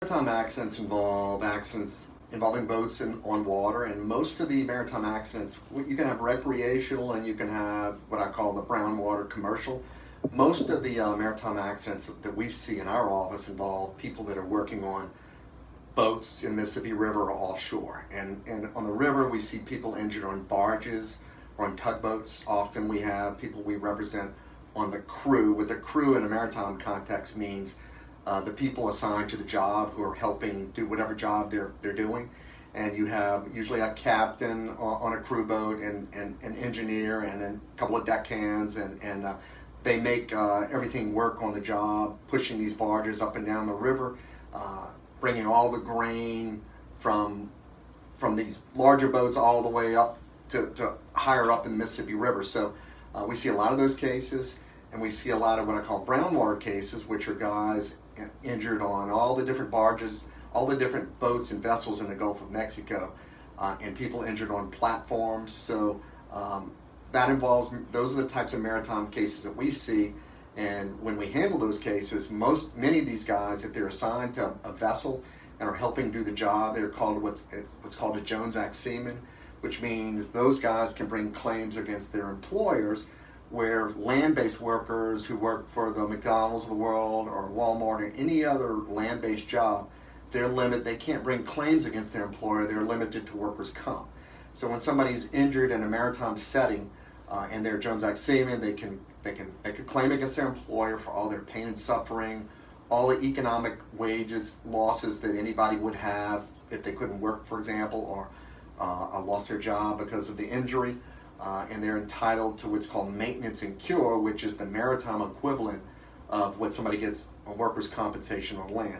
Maritime accidents involve accidents involving boats on water, and most of the maritime accidents, you can have recreational and you can have what I call the brown water commercial. Most of the maritime accidents that we see in our office involve people that are working on boats in Mississippi River or offshore. And on the river, we see people injured on barges or on tugboats. Often we have people we represent on the crew. With the crew in a maritime context means the people assigned to the job who are helping do whatever job they're doing. And you have usually a captain on a crew boat and an engineer and then a couple of deckhands, and they make everything work on the job, pushing these barges up and down the river, bringing all the grain from these larger boats all the way up to higher up in the Mississippi River. So we see a lot of those cases, and we see a lot of what I call brown water cases, which are guys injured on all the different barges, all the different boats and vessels in the Gulf of Mexico, and people injured on platforms. So that involves, those are the types of maritime cases that we see. And when we handle those cases, many of these guys, if they're assigned to a vessel and are helping do the job, they're called what's called a Jones Act seaman, which means those guys can bring claims against their employers, where land-based workers who work for the McDonald's of the world or Walmart or any other land-based job, they can't bring claims against their employer. They're limited to workers' comp. So when somebody's injured in a maritime setting and they're Jones Act seaman, they can make a claim against their employer for all their pain and suffering, all the economic wages losses that anybody would have if they couldn't work, for example, or lost their job because of the injury. And they're entitled to what's called maintenance and cure, which is the maritime equivalent of what somebody gets on workers' compensation on land.